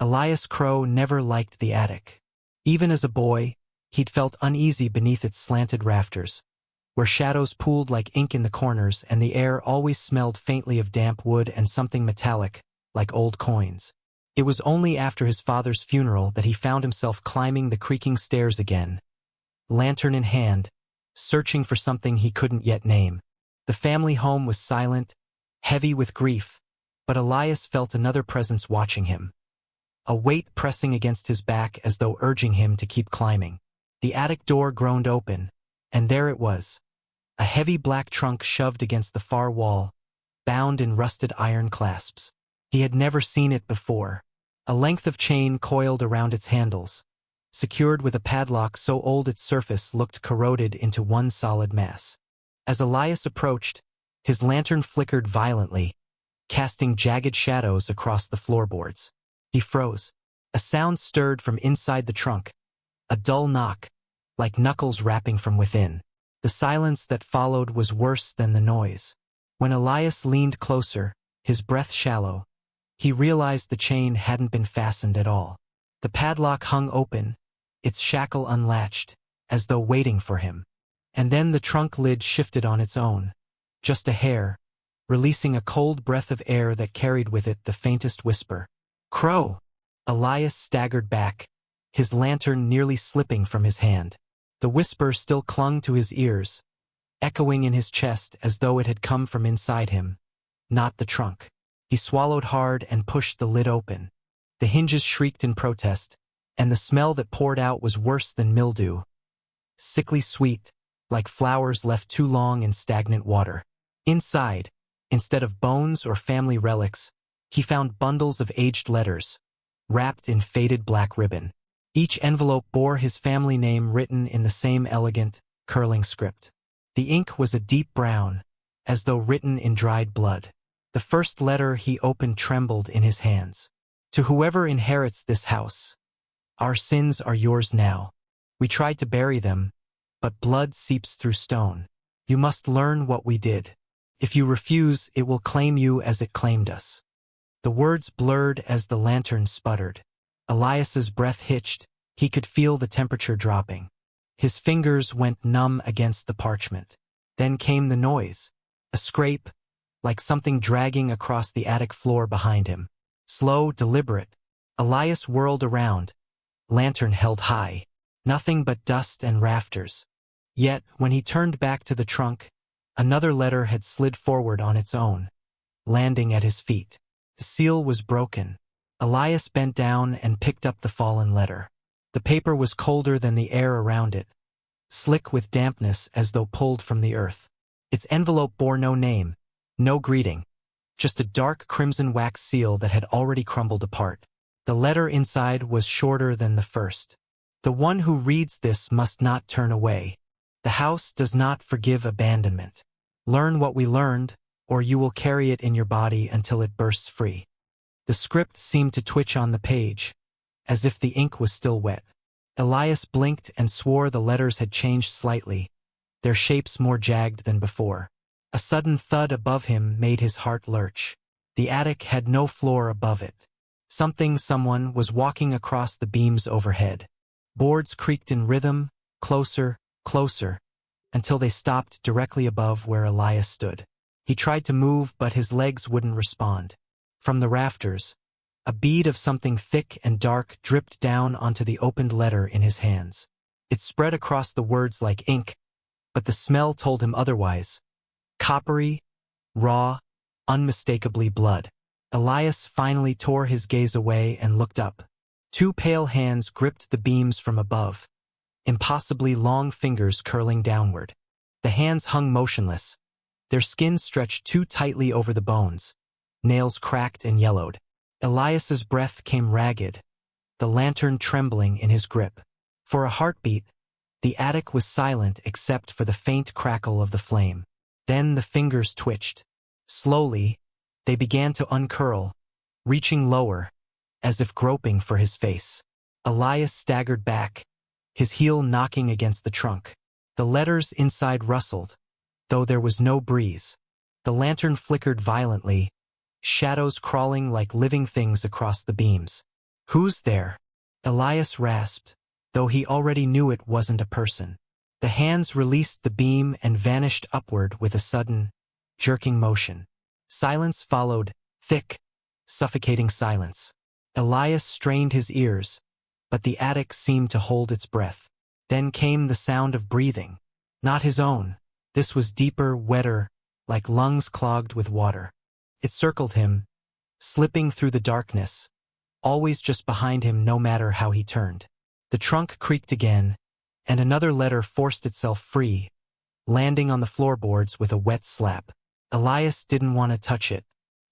Elias Crowe never liked the attic. Even as a boy, he'd felt uneasy beneath its slanted rafters, where shadows pooled like ink in the corners and the air always smelled faintly of damp wood and something metallic, like old coins. It was only after his father's funeral that he found himself climbing the creaking stairs again, lantern in hand, searching for something he couldn't yet name. The family home was silent, heavy with grief, but Elias felt another presence watching him, a weight pressing against his back as though urging him to keep climbing. The attic door groaned open, and there it was, a heavy black trunk shoved against the far wall, bound in rusted iron clasps. He had never seen it before. A length of chain coiled around its handles, secured with a padlock so old its surface looked corroded into one solid mass. As Elias approached, his lantern flickered violently, casting jagged shadows across the floorboards. He froze. A sound stirred from inside the trunk, a dull knock, like knuckles rapping from within. The silence that followed was worse than the noise. When Elias leaned closer, his breath shallow, he realized the chain hadn't been fastened at all. The padlock hung open, its shackle unlatched, as though waiting for him. And then the trunk lid shifted on its own, just a hair, releasing a cold breath of air that carried with it the faintest whisper. "Crowe!" Elias staggered back, his lantern nearly slipping from his hand. The whisper still clung to his ears, echoing in his chest as though it had come from inside him, not the trunk. He swallowed hard and pushed the lid open. The hinges shrieked in protest, and the smell that poured out was worse than mildew, sickly sweet, like flowers left too long in stagnant water. Inside, instead of bones or family relics, he found bundles of aged letters, wrapped in faded black ribbon. Each envelope bore his family name written in the same elegant, curling script. The ink was a deep brown, as though written in dried blood. The first letter he opened trembled in his hands. "To whoever inherits this house, our sins are yours now. We tried to bury them, but blood seeps through stone. You must learn what we did. If you refuse, it will claim you as it claimed us." The words blurred as the lantern sputtered. Elias's breath hitched. He could feel the temperature dropping. His fingers went numb against the parchment. Then came the noise, a scrape, like something dragging across the attic floor behind him. Slow, deliberate. Elias whirled around, lantern held high. Nothing but dust and rafters. Yet, when he turned back to the trunk, another letter had slid forward on its own, landing at his feet. The seal was broken. Elias bent down and picked up the fallen letter. The paper was colder than the air around it, slick with dampness as though pulled from the earth. Its envelope bore no name, no greeting, just a dark crimson wax seal that had already crumbled apart. The letter inside was shorter than the first. "The one who reads this must not turn away. The house does not forgive abandonment. Learn what we learned, or you will carry it in your body until it bursts free." The script seemed to twitch on the page, as if the ink was still wet. Elias blinked and swore the letters had changed slightly, their shapes more jagged than before. A sudden thud above him made his heart lurch. The attic had no floor above it. Someone was walking across the beams overhead. Boards creaked in rhythm, closer, closer, until they stopped directly above where Elias stood. He tried to move, but his legs wouldn't respond. From the rafters, a bead of something thick and dark dripped down onto the opened letter in his hands. It spread across the words like ink, but the smell told him otherwise. Coppery, raw, unmistakably blood. Elias finally tore his gaze away and looked up. Two pale hands gripped the beams from above, impossibly long fingers curling downward. The hands hung motionless, their skin stretched too tightly over the bones, nails cracked and yellowed. Elias's breath came ragged, the lantern trembling in his grip. For a heartbeat, the attic was silent except for the faint crackle of the flame. Then the fingers twitched. Slowly, they began to uncurl, reaching lower, as if groping for his face. Elias staggered back, his heel knocking against the trunk. The letters inside rustled, though there was no breeze. The lantern flickered violently, shadows crawling like living things across the beams. "Who's there?" Elias rasped, though he already knew it wasn't a person. The hands released the beam and vanished upward with a sudden, jerking motion. Silence followed, thick, suffocating silence. Elias strained his ears, but the attic seemed to hold its breath. Then came the sound of breathing. Not his own. This was deeper, wetter, like lungs clogged with water. It circled him, slipping through the darkness, always just behind him no matter how he turned. The trunk creaked again, and another letter forced itself free, landing on the floorboards with a wet slap. Elias didn't want to touch it.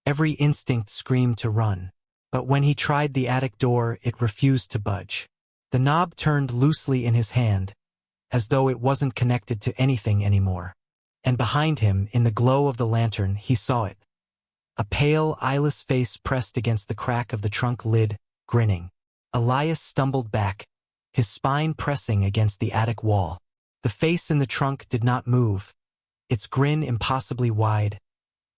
Every instinct screamed to run. But when he tried the attic door, it refused to budge. The knob turned loosely in his hand, as though it wasn't connected to anything anymore. And behind him, in the glow of the lantern, he saw it. A pale, eyeless face pressed against the crack of the trunk lid, grinning. Elias stumbled back, his spine pressing against the attic wall. The face in the trunk did not move, its grin impossibly wide,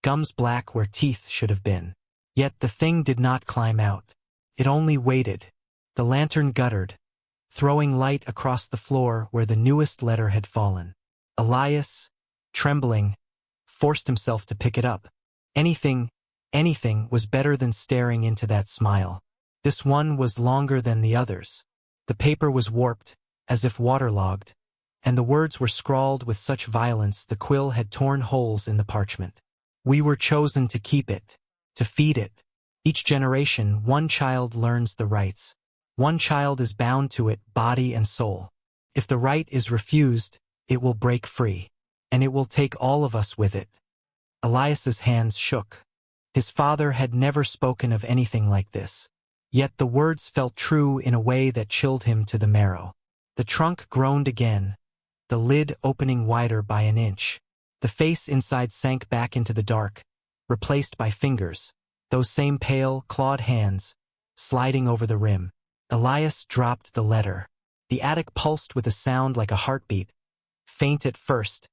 gums black where teeth should have been. Yet the thing did not climb out. It only waited. The lantern guttered, throwing light across the floor where the newest letter had fallen. Elias, trembling, forced himself to pick it up. Anything was better than staring into that smile. This one was longer than the others. The paper was warped, as if waterlogged, and the words were scrawled with such violence the quill had torn holes in the parchment. We were chosen to keep it, to feed it. Each generation, one child learns the rights. One child is bound to it, body and soul. If the right is refused, it will break free, and it will take all of us with it. Elias's hands shook. His father had never spoken of anything like this. Yet the words felt true in a way that chilled him to the marrow. The trunk groaned again, the lid opening wider by an inch. The face inside sank back into the dark, replaced by fingers, those same pale, clawed hands, sliding over the rim. Elias dropped the letter. The attic pulsed with a sound like a heartbeat, faint at first,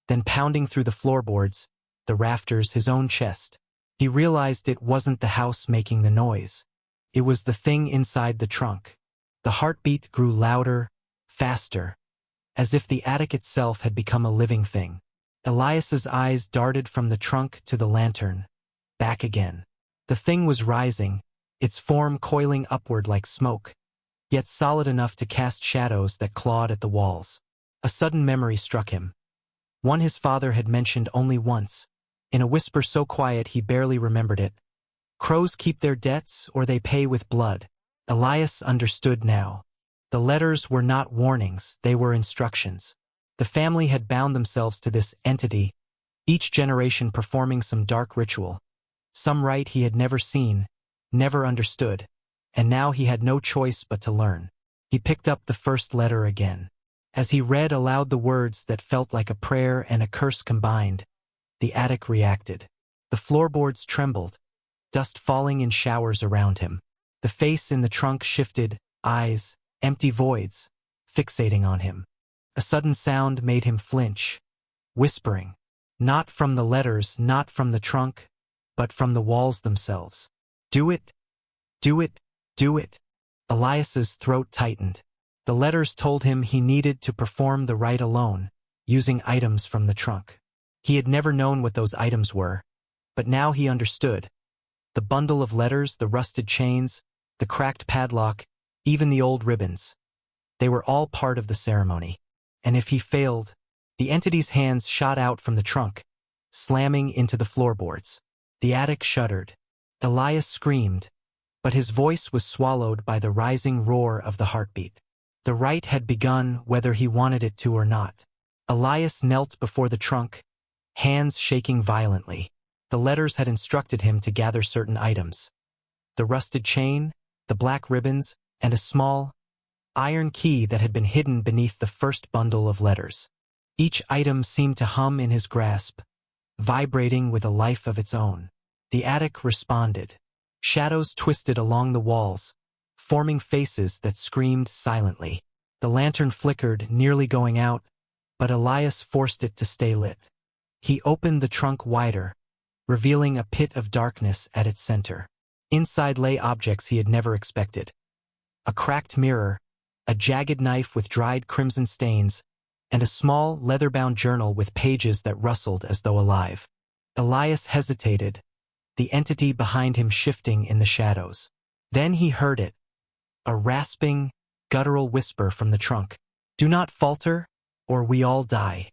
then pounding through the floorboards, the rafters, his own chest. He realized it wasn't the house making the noise. It was the thing inside the trunk. The heartbeat grew louder, faster, as if the attic itself had become a living thing. Elias's eyes darted from the trunk to the lantern, back again. The thing was rising, its form coiling upward like smoke, yet solid enough to cast shadows that clawed at the walls. A sudden memory struck him. One his father had mentioned only once, in a whisper so quiet he barely remembered it. Crows keep their debts or they pay with blood. Elias understood now. The letters were not warnings, they were instructions. The family had bound themselves to this entity, each generation performing some dark ritual. Some rite he had never seen, never understood, and now he had no choice but to learn. He picked up the first letter again. As he read aloud the words that felt like a prayer and a curse combined, the attic reacted. The floorboards trembled, dust falling in showers around him. The face in the trunk shifted, eyes, empty voids, fixating on him. A sudden sound made him flinch, whispering. Not from the letters, not from the trunk, but from the walls themselves. Do it, do it, do it. Elias's throat tightened. The letters told him he needed to perform the rite alone, using items from the trunk. He had never known what those items were, but now he understood. The bundle of letters, the rusted chains, the cracked padlock, even the old ribbons. They were all part of the ceremony. And if he failed, the entity's hands shot out from the trunk, slamming into the floorboards. The attic shuddered. Elias screamed, but his voice was swallowed by the rising roar of the heartbeat. The rite had begun whether he wanted it to or not. Elias knelt before the trunk, hands shaking violently. The letters had instructed him to gather certain items. The rusted chain, the black ribbons, and a small, iron key that had been hidden beneath the first bundle of letters. Each item seemed to hum in his grasp, vibrating with a life of its own. The attic responded. Shadows twisted along the walls, forming faces that screamed silently. The lantern flickered, nearly going out, but Elias forced it to stay lit. He opened the trunk wider, revealing a pit of darkness at its center. Inside lay objects he had never expected. A cracked mirror, a jagged knife with dried crimson stains, and a small, leather-bound journal with pages that rustled as though alive. Elias hesitated, the entity behind him shifting in the shadows. Then he heard it, a rasping, guttural whisper from the trunk. "Do not falter, or we all die."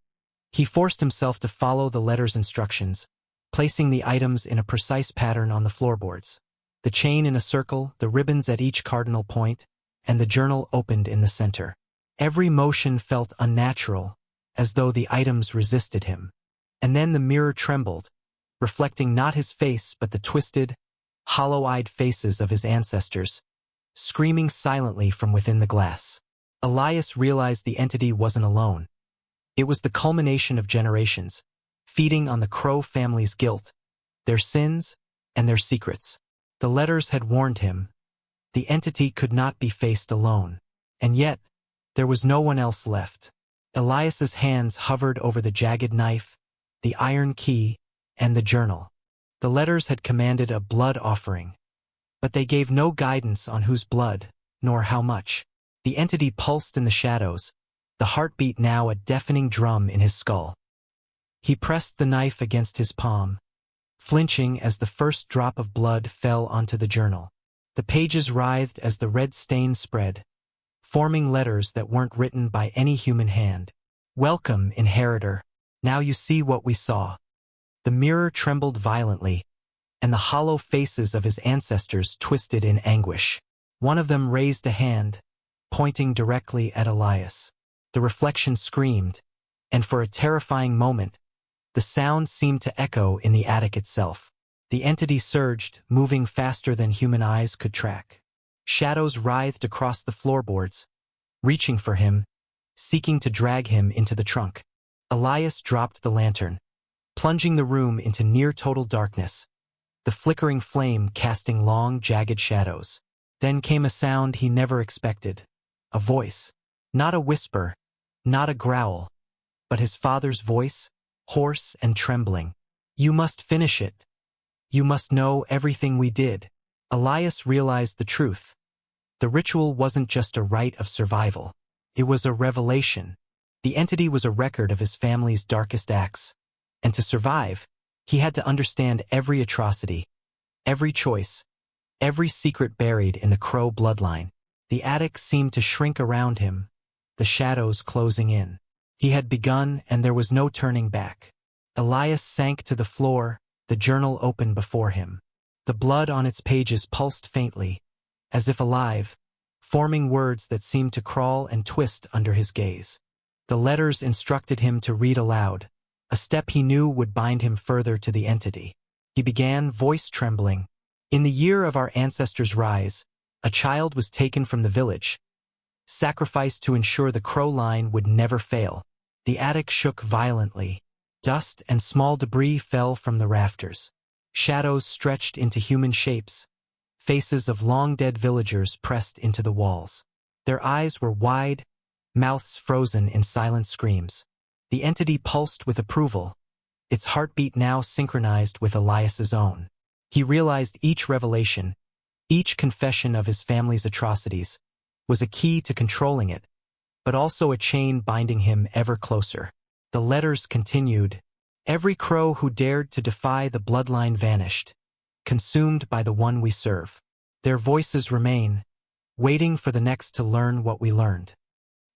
He forced himself to follow the letter's instructions, placing the items in a precise pattern on the floorboards. The chain in a circle, the ribbons at each cardinal point, and the journal opened in the center. Every motion felt unnatural, as though the items resisted him. And then the mirror trembled, reflecting not his face but the twisted, hollow-eyed faces of his ancestors, screaming silently from within the glass. Elias realized the entity wasn't alone. It was the culmination of generations, feeding on the Crowe family's guilt, their sins, and their secrets. The letters had warned him. The entity could not be faced alone. And yet, there was no one else left. Elias's hands hovered over the jagged knife, the iron key, and the journal. The letters had commanded a blood offering, but they gave no guidance on whose blood, nor how much. The entity pulsed in the shadows, the heartbeat now a deafening drum in his skull. He pressed the knife against his palm, flinching as the first drop of blood fell onto the journal. The pages writhed as the red stain spread, forming letters that weren't written by any human hand. "Welcome, inheritor. Now you see what we saw." The mirror trembled violently, and the hollow faces of his ancestors twisted in anguish. One of them raised a hand, pointing directly at Elias. The reflection screamed, and for a terrifying moment, the sound seemed to echo in the attic itself. The entity surged, moving faster than human eyes could track. Shadows writhed across the floorboards, reaching for him, seeking to drag him into the trunk. Elias dropped the lantern, plunging the room into near-total darkness, the flickering flame casting long, jagged shadows. Then came a sound he never expected. A voice. Not a whisper, not a growl, but his father's voice, hoarse and trembling. "You must finish it. You must know everything we did." Elias realized the truth. The ritual wasn't just a rite of survival. It was a revelation. The entity was a record of his family's darkest acts. And to survive, he had to understand every atrocity, every choice, every secret buried in the Crowe bloodline. The attic seemed to shrink around him, the shadows closing in. He had begun, and there was no turning back. Elias sank to the floor, the journal open before him. The blood on its pages pulsed faintly, as if alive, forming words that seemed to crawl and twist under his gaze. The letters instructed him to read aloud, a step he knew would bind him further to the entity. He began, voice trembling. "In the year of our ancestors' rise, a child was taken from the village, sacrificed to ensure the Crowe line would never fail." The attic shook violently. Dust and small debris fell from the rafters. Shadows stretched into human shapes. Faces of long-dead villagers pressed into the walls. Their eyes were wide, mouths frozen in silent screams. The entity pulsed with approval, its heartbeat now synchronized with Elias's own. He realized each revelation, each confession of his family's atrocities, was a key to controlling it, but also a chain binding him ever closer. The letters continued. "Every Crowe who dared to defy the bloodline vanished, consumed by the one we serve. Their voices remain, waiting for the next to learn what we learned."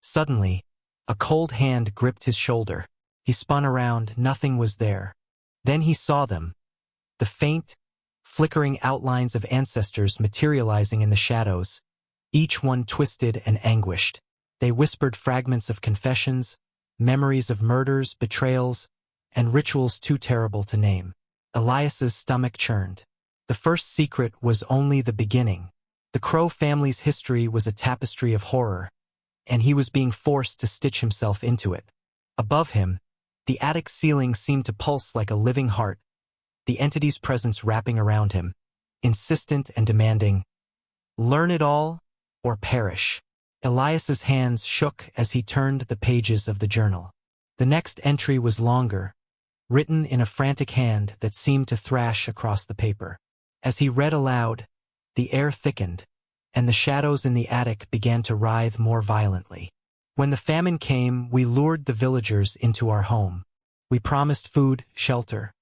Suddenly, a cold hand gripped his shoulder. He spun around, nothing was there. Then he saw them. The faint, flickering outlines of ancestors materializing in the shadows, each one twisted and anguished. They whispered fragments of confessions, memories of murders, betrayals, and rituals too terrible to name. Elias's stomach churned. The first secret was only the beginning. The Crowe family's history was a tapestry of horror, and he was being forced to stitch himself into it. Above him, the attic ceiling seemed to pulse like a living heart, the entity's presence wrapping around him, insistent and demanding, "Learn it all, or perish." Elias's hands shook as he turned the pages of the journal. The next entry was longer, written in a frantic hand that seemed to thrash across the paper. As he read aloud, the air thickened, and the shadows in the attic began to writhe more violently. When the famine came, we lured the villagers into our home. We promised food, shelter,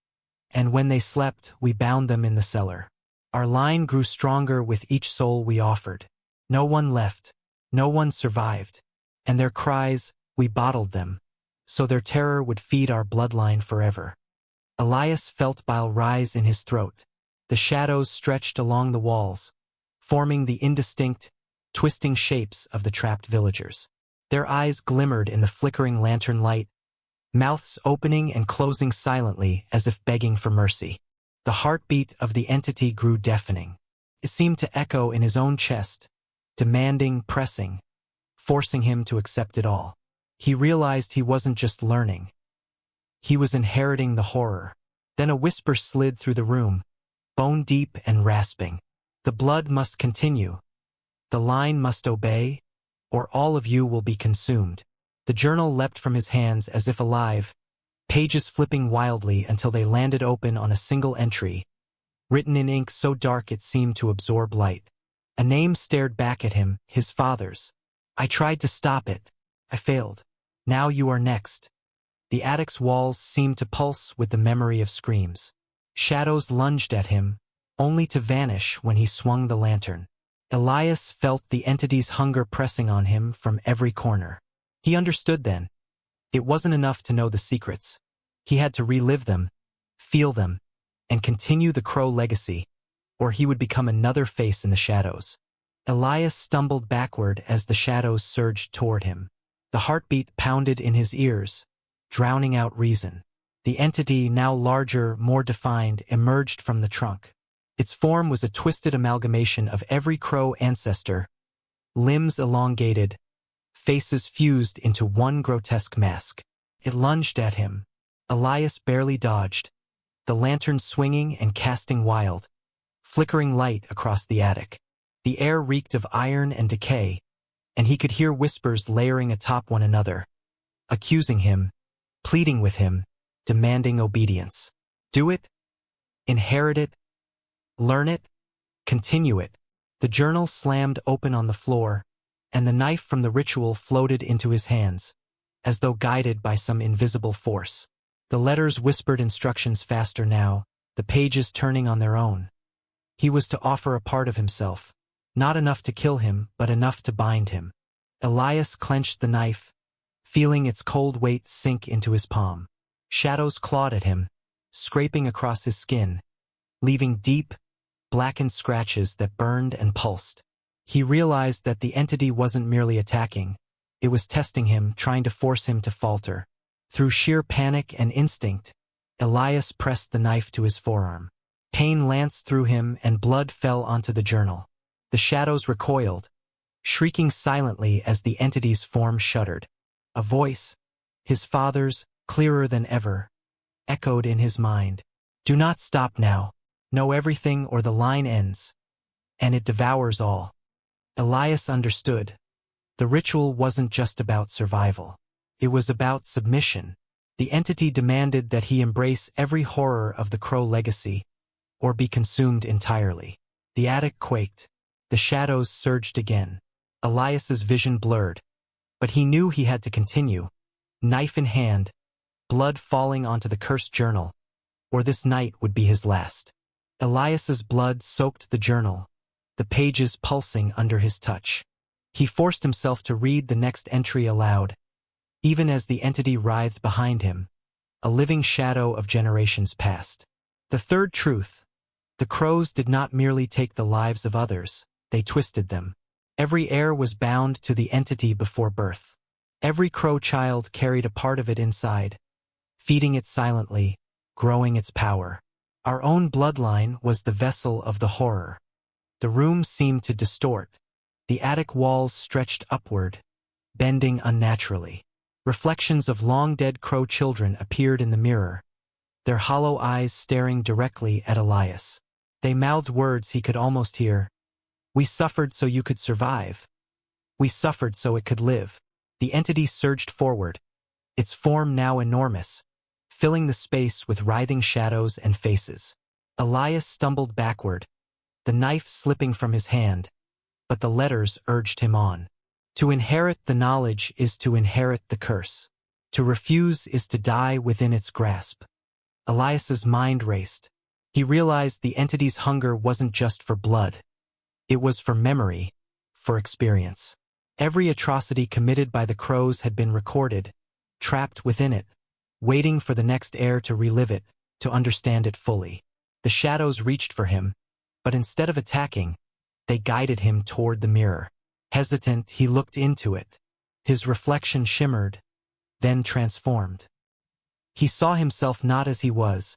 and when they slept, we bound them in the cellar. Our line grew stronger with each soul we offered. No one left, no one survived, and their cries, we bottled them, so their terror would feed our bloodline forever. Elias felt bile rise in his throat. The shadows stretched along the walls, forming the indistinct, twisting shapes of the trapped villagers. Their eyes glimmered in the flickering lantern light, mouths opening and closing silently as if begging for mercy. The heartbeat of the entity grew deafening. It seemed to echo in his own chest, demanding, pressing, forcing him to accept it all. He realized he wasn't just learning. He was inheriting the horror. Then a whisper slid through the room, bone deep and rasping. The blood must continue. The line must obey, or all of you will be consumed. The journal leapt from his hands as if alive, pages flipping wildly until they landed open on a single entry, written in ink so dark it seemed to absorb light. A name stared back at him, his father's. I tried to stop it. I failed. Now you are next. The attic's walls seemed to pulse with the memory of screams. Shadows lunged at him, only to vanish when he swung the lantern. Elias felt the entity's hunger pressing on him from every corner. He understood then. It wasn't enough to know the secrets. He had to relive them, feel them, and continue the Crowe legacy, or he would become another face in the shadows. Elias stumbled backward as the shadows surged toward him. The heartbeat pounded in his ears, drowning out reason. The entity, now larger, more defined, emerged from the trunk. Its form was a twisted amalgamation of every Crowe ancestor, limbs elongated, faces fused into one grotesque mask. It lunged at him. Elias barely dodged, the lantern swinging and casting wild, flickering light across the attic. The air reeked of iron and decay, and he could hear whispers layering atop one another, accusing him, pleading with him, demanding obedience. Do it? Inherit it? Learn it? Continue it. The journal slammed open on the floor, and the knife from the ritual floated into his hands, as though guided by some invisible force. The letters whispered instructions faster now, the pages turning on their own. He was to offer a part of himself, not enough to kill him, but enough to bind him. Elias clenched the knife, feeling its cold weight sink into his palm. Shadows clawed at him, scraping across his skin, leaving deep, blackened scratches that burned and pulsed. He realized that the entity wasn't merely attacking. It was testing him, trying to force him to falter. Through sheer panic and instinct, Elias pressed the knife to his forearm. Pain lanced through him and blood fell onto the journal. The shadows recoiled, shrieking silently as the entity's form shuddered. A voice, his father's, clearer than ever, echoed in his mind. Do not stop now. Know everything or the line ends, and it devours all. Elias understood. The ritual wasn't just about survival. It was about submission. The entity demanded that he embrace every horror of the Crowe legacy, or be consumed entirely. The attic quaked. The shadows surged again. Elias's vision blurred, but he knew he had to continue, knife in hand, blood falling onto the cursed journal, or this night would be his last. Elias's blood soaked the journal, the pages pulsing under his touch. He forced himself to read the next entry aloud, even as the entity writhed behind him, a living shadow of generations past. The third truth: the Crowes did not merely take the lives of others, they twisted them. Every heir was bound to the entity before birth. Every Crowe child carried a part of it inside, feeding it silently, growing its power. Our own bloodline was the vessel of the horror. The room seemed to distort. The attic walls stretched upward, bending unnaturally. Reflections of long-dead Crowe children appeared in the mirror, their hollow eyes staring directly at Elias. They mouthed words he could almost hear. We suffered so you could survive. We suffered so it could live. The entity surged forward, its form now enormous, filling the space with writhing shadows and faces. Elias stumbled backward, the knife slipping from his hand, but the letters urged him on. To inherit the knowledge is to inherit the curse. To refuse is to die within its grasp. Elias's mind raced. He realized the entity's hunger wasn't just for blood. It was for memory, for experience. Every atrocity committed by the Crows had been recorded, trapped within it, waiting for the next heir to relive it, to understand it fully. The shadows reached for him, but instead of attacking, they guided him toward the mirror. Hesitant, he looked into it. His reflection shimmered, then transformed. He saw himself not as he was,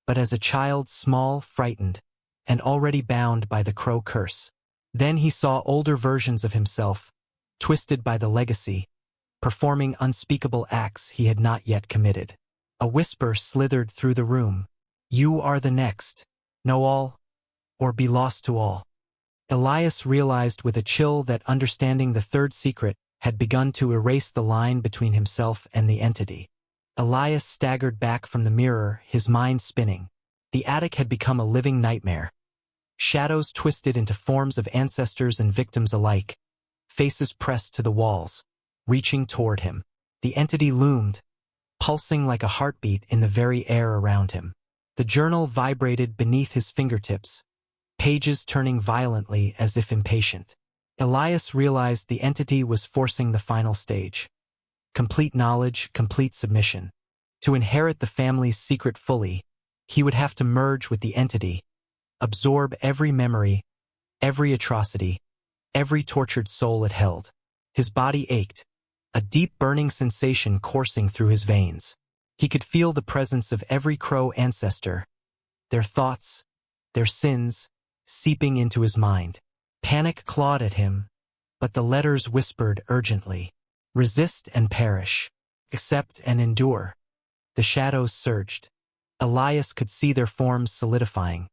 but as a child, small, frightened, and already bound by the Crow curse. Then he saw older versions of himself, twisted by the legacy, performing unspeakable acts he had not yet committed. A whisper slithered through the room. "You are the next. Know all, or be lost to all." Elias realized with a chill that understanding the third secret had begun to erase the line between himself and the entity. Elias staggered back from the mirror, his mind spinning. The attic had become a living nightmare. Shadows twisted into forms of ancestors and victims alike, faces pressed to the walls, reaching toward him. The entity loomed, pulsing like a heartbeat in the very air around him. The journal vibrated beneath his fingertips, pages turning violently as if impatient. Elias realized the entity was forcing the final stage. Complete knowledge, complete submission. To inherit the family's secret fully, he would have to merge with the entity, absorb every memory, every atrocity, every tortured soul it held. His body ached, a deep burning sensation coursing through his veins. He could feel the presence of every Crow ancestor, their thoughts, their sins, seeping into his mind. Panic clawed at him, but the letters whispered urgently, "Resist and perish. Accept and endure." The shadows surged. Elias could see their forms solidifying.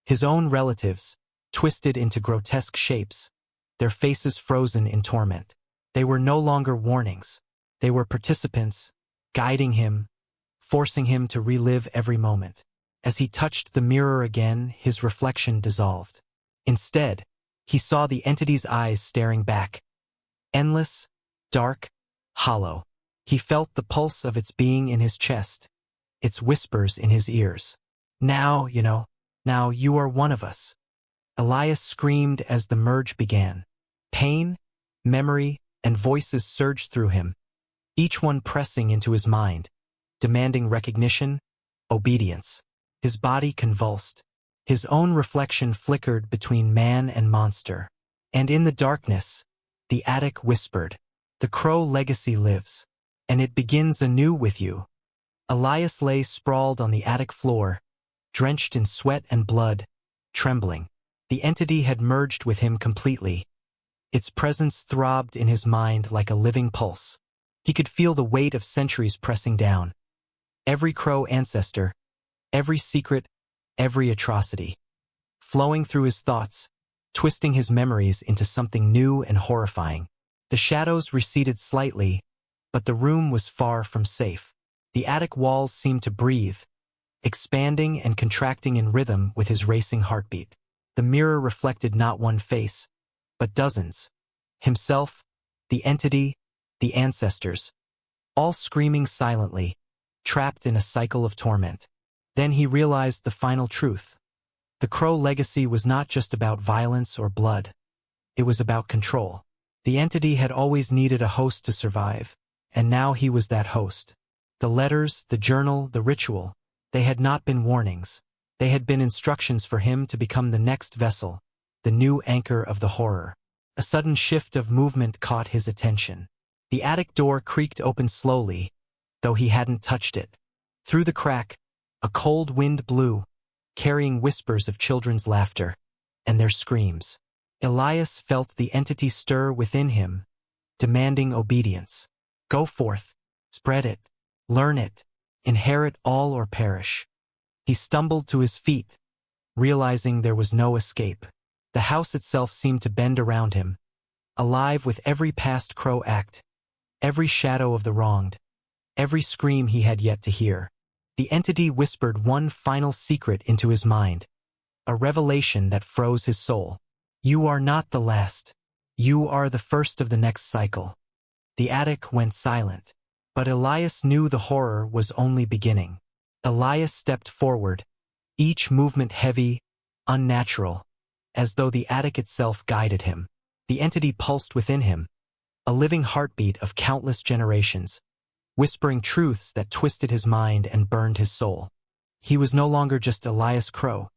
His own relatives, twisted into grotesque shapes, their faces frozen in torment. They were no longer warnings. They were participants, guiding him, forcing him to relive every moment. As he touched the mirror again, his reflection dissolved. Instead, he saw the entity's eyes staring back. Endless, dark, hollow. He felt the pulse of its being in his chest, its whispers in his ears. Now you are one of us." Elias screamed as the merge began. Pain, memory, and voices surged through him, each one pressing into his mind, demanding recognition, obedience. His body convulsed. His own reflection flickered between man and monster. And in the darkness, the attic whispered, "The Crow legacy lives, and it begins anew with you." Elias lay sprawled on the attic floor, drenched in sweat and blood, trembling. The entity had merged with him completely. Its presence throbbed in his mind like a living pulse. He could feel the weight of centuries pressing down. Every Crow ancestor, every secret, every atrocity, flowing through his thoughts, twisting his memories into something new and horrifying. The shadows receded slightly, but the room was far from safe. The attic walls seemed to breathe, expanding and contracting in rhythm with his racing heartbeat. The mirror reflected not one face, but dozens. Himself, the entity, the ancestors, all screaming silently, trapped in a cycle of torment. Then he realized the final truth. The Crow legacy was not just about violence or blood. It was about control. The entity had always needed a host to survive, and now he was that host. The letters, the journal, the ritual, they had not been warnings. They had been instructions for him to become the next vessel, the new anchor of the horror. A sudden shift of movement caught his attention. The attic door creaked open slowly, though he hadn't touched it. Through the crack, a cold wind blew, carrying whispers of children's laughter and their screams. Elias felt the entity stir within him, demanding obedience. Go forth, spread it, learn it, inherit all or perish. He stumbled to his feet, realizing there was no escape. The house itself seemed to bend around him, alive with every past Crow act, every shadow of the wronged, every scream he had yet to hear. The entity whispered one final secret into his mind. a revelation that froze his soul. You are not the last. You are the first of the next cycle. The attic went silent. But Elias knew the horror was only beginning. Elias stepped forward, each movement heavy, unnatural, as though the attic itself guided him. The entity pulsed within him, a living heartbeat of countless generations, whispering truths that twisted his mind and burned his soul. He was no longer just Elias Crowe.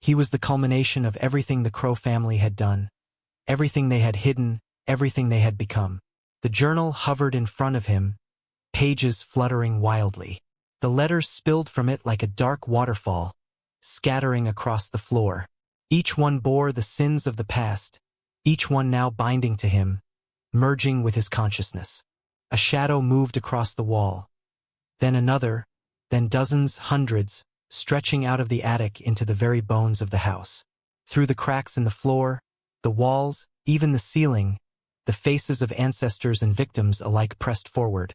He was the culmination of everything the Crowe family had done, everything they had hidden, everything they had become. The journal hovered in front of him, pages fluttering wildly. The letters spilled from it like a dark waterfall, scattering across the floor. Each one bore the sins of the past, each one now binding to him, merging with his consciousness. A shadow moved across the wall, then another, then dozens, hundreds, stretching out of the attic into the very bones of the house. Through the cracks in the floor, the walls, even the ceiling, the faces of ancestors and victims alike pressed forward,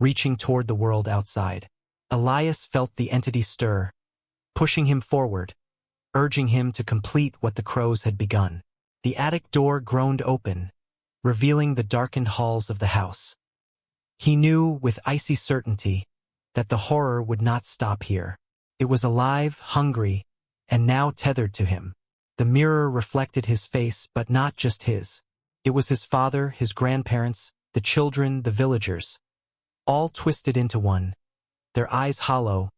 reaching toward the world outside. Elias felt the entity stir, pushing him forward, urging him to complete what the Crowes had begun. The attic door groaned open, revealing the darkened halls of the house. He knew, with icy certainty, that the horror would not stop here. It was alive, hungry, and now tethered to him. The mirror reflected his face, but not just his. It was his father, his grandparents, the children, the villagers, all twisted into one, their eyes hollow,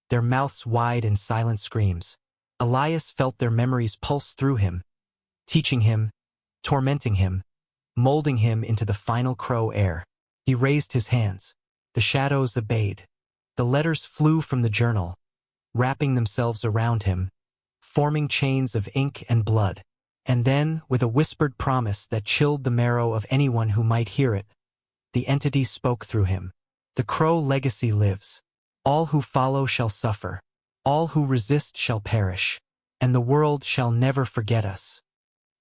their mouths wide in silent screams. Elias felt their memories pulse through him, teaching him, tormenting him, molding him into the final Crowe heir. He raised his hands. The shadows obeyed. The letters flew from the journal, wrapping themselves around him, forming chains of ink and blood. And then, with a whispered promise that chilled the marrow of anyone who might hear it, the entity spoke through him. The Crowe legacy lives. All who follow shall suffer. All who resist shall perish. And the world shall never forget us.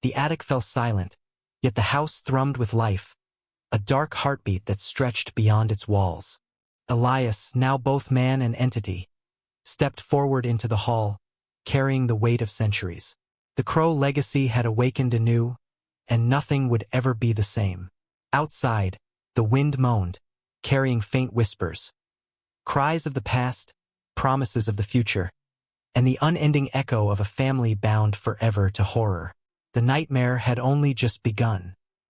The attic fell silent, yet the house thrummed with life, a dark heartbeat that stretched beyond its walls. Elias, now both man and entity, stepped forward into the hall, carrying the weight of centuries. The Crowe legacy had awakened anew, and nothing would ever be the same. Outside, the wind moaned, carrying faint whispers, cries of the past, promises of the future, and the unending echo of a family bound forever to horror. The nightmare had only just begun.